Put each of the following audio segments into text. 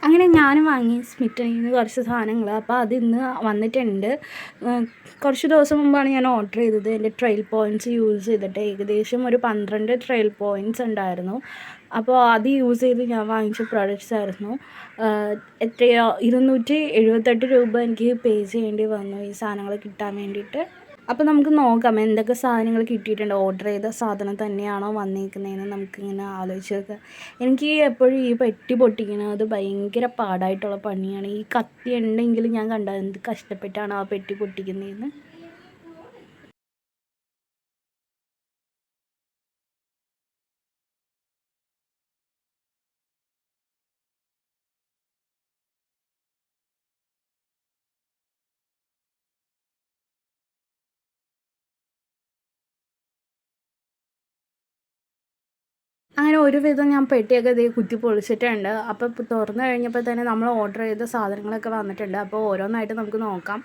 അങ്ങനെ ഞാനും വാങ്ങി സ്മിറ്റനിൽ നിന്ന് കുറച്ച് സാധനങ്ങൾ. അപ്പോൾ അത് ഇന്ന് വന്നിട്ടുണ്ട്. കുറച്ച് ദിവസം മുമ്പാണ് ഞാൻ ഓർഡർ ചെയ്തത്. എൻ്റെ ട്രയൽ പോയിൻറ്റ്സ് യൂസ് ചെയ്തിട്ട് ഏകദേശം ഒരു 12 ട്രയൽ പോയിൻറ്റ്സ് ഉണ്ടായിരുന്നു. അപ്പോൾ അത് യൂസ് ചെയ്ത് ഞാൻ വാങ്ങിച്ച പ്രോഡക്റ്റ്സ് ആയിരുന്നു. എത്രയോ 278 രൂപ എനിക്ക് പേ ചെയ്യേണ്ടി വന്നു ഈ സാധനങ്ങൾ കിട്ടാൻ വേണ്ടിയിട്ട്. അപ്പോൾ നമുക്ക് നോക്കാം എന്തൊക്കെ സാധനങ്ങൾ കിട്ടിയിട്ടുണ്ട്, ഓർഡർ ചെയ്ത സാധനം തന്നെയാണോ വന്നിരിക്കുന്നതെന്ന് നമുക്കിങ്ങനെ ആലോചിച്ച് നോക്കാം. എനിക്ക് എപ്പോഴും ഈ പെട്ടി പൊട്ടിക്കുന്നത് ഭയങ്കര പാടായിട്ടുള്ള പണിയാണ്. ഈ കത്തി ഉണ്ടെങ്കിൽ ഞാൻ കണ്ടത് എന്ത് കഷ്ടപ്പെട്ടാണ് ആ പെട്ടി പൊട്ടിക്കുന്നതെന്ന്. അങ്ങനെ ഒരുവിധം ഞാൻ പെട്ടിയൊക്കെ ദേ കുത്തി പൊളിച്ചിട്ടുണ്ട്. അപ്പോൾ ഇപ്പോൾ തുറന്നു കഴിഞ്ഞപ്പോൾ തന്നെ നമ്മൾ ഓർഡർ ചെയ്ത സാധനങ്ങളൊക്കെ വന്നിട്ടുണ്ട്. അപ്പോൾ ഓരോന്നായിട്ട് നമുക്ക് നോക്കാം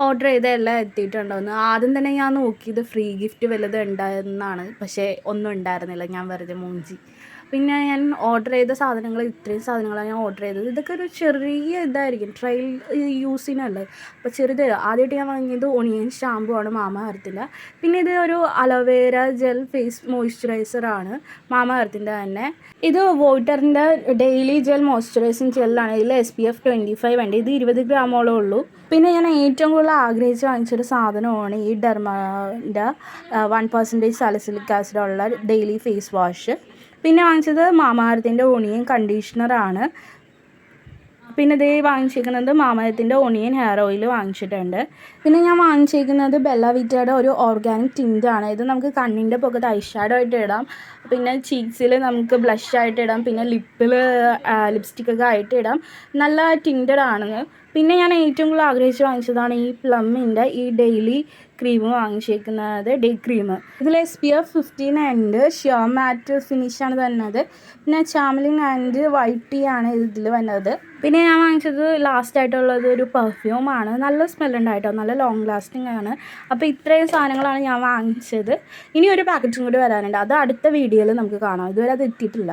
ഓർഡർ ചെയ്ത എല്ലാം എത്തിയിട്ടുണ്ടോയെന്ന്. ആദ്യം തന്നെ ഞാൻ നോക്കിയത് ഫ്രീ ഗിഫ്റ്റ് വല്ലതും ഉണ്ടായിരുന്നാണ്. പക്ഷേ ഒന്നും ഉണ്ടായിരുന്നില്ല. ഞാൻ വെറുതെ മൂഞ്ചി. പിന്നെ ഞാൻ ഓർഡർ ചെയ്ത സാധനങ്ങൾ ഇത്രയും സാധനങ്ങളാണ് ഞാൻ ഓർഡർ ചെയ്തത്. ഇതൊക്കെ ഒരു ചെറിയ ഇതായിരിക്കും, ട്രയൽ യൂസിനല്ലേ. അപ്പോൾ ചെറുത് ആദ്യമായിട്ട് ഞാൻ വാങ്ങിയത് ഒണിയൻ ഷാമ്പു ആണ് മാമാ എർത്തിൻ്റെ. പിന്നെ ഇത് ഒരു അലോവേര ജെൽ ഫേസ് മോയ്സ്ചറൈസറാണ് മാമാ എർത്തിൻ്റെ തന്നെ. ഇത് വോൾട്ടറിൻ്റെ ഡെയിലി ജെൽ മോയ്സ്ചറൈസിങ് ജെല്ലാണ്. ഇതിൽ SPF 25 ഉണ്ട്. ഇത് 20 ഗ്രാമോളേ ഉള്ളൂ. പിന്നെ ഞാൻ ഏറ്റവും കൂടുതൽ ആഗ്രഹിച്ച് വാങ്ങിച്ചൊരു സാധനമാണ് ഈ ഡെർമാൻ്റെ 1% സാലിസിലിക് ആസിഡുള്ള ഡെയിലി ഫേസ് വാഷ്. പിന്നെ വാങ്ങിച്ചത് മാമാ എർത്തിൻ്റെ ഒണിയൻ കണ്ടീഷണറാണ്. പിന്നെ ഇതേ വാങ്ങിച്ചിരിക്കുന്നത് മാമാ എർത്തിൻ്റെ ഒണിയൻ ഹെയർ ഓയിൽ വാങ്ങിച്ചിട്ടുണ്ട്. പിന്നെ ഞാൻ വാങ്ങിച്ചിരിക്കുന്നത് ബെല്ല വിറ്റയുടെ ഒരു ഓർഗാനിക് ടിൻ്റാണ്. ഇത് നമുക്ക് കണ്ണിൻ്റെ പുറത്ത് ഐ ഷാഡോ ആയിട്ട് ഇടാം. പിന്നെ ചീക്സിൽ നമുക്ക് ബ്ലഷ് ആയിട്ട് ഇടാം. പിന്നെ ലിപ്പിൽ ലിപ്സ്റ്റിക്കൊക്കെ ആയിട്ട് ഇടാം. നല്ല ടിൻറ്റഡാണ്. പിന്നെ ഞാൻ ഏറ്റവും കൂടുതൽ ആഗ്രഹിച്ച് വാങ്ങിച്ചതാണ് ഈ പ്ലമ്മിൻ്റെ ഈ ഡെയിലി ക്രീം വാങ്ങിച്ചേക്കുന്നത്, ഡേ ക്രീം. ഇതിൽ SPF 15 ഉണ്ട്. ഷ്യൂർ മാറ്റ് ഫിനിഷാണ് വരുന്നത്. പിന്നെ ചാമലിൻ ആൻഡ് വൈറ്റ് ടീ ആണ് ഇതിൽ വരുന്നത്. പിന്നെ ഞാൻ വാങ്ങിച്ചത് ലാസ്റ്റായിട്ടുള്ളത് ഒരു പെർഫ്യൂമാണ്. നല്ല സ്മെല്ലുണ്ടായിട്ടോ, നല്ല ലോങ് ലാസ്റ്റിംഗ് ആണ്. അപ്പോൾ ഇത്രയും സാധനങ്ങളാണ് ഞാൻ വാങ്ങിച്ചത്. ഇനി ഒരു പാക്കറ്റും കൂടി വരാനുണ്ട്. അത് അടുത്ത വീഡിയോയിൽ നമുക്ക് കാണാം. ഇതുവരെ അത് എത്തിയിട്ടില്ല.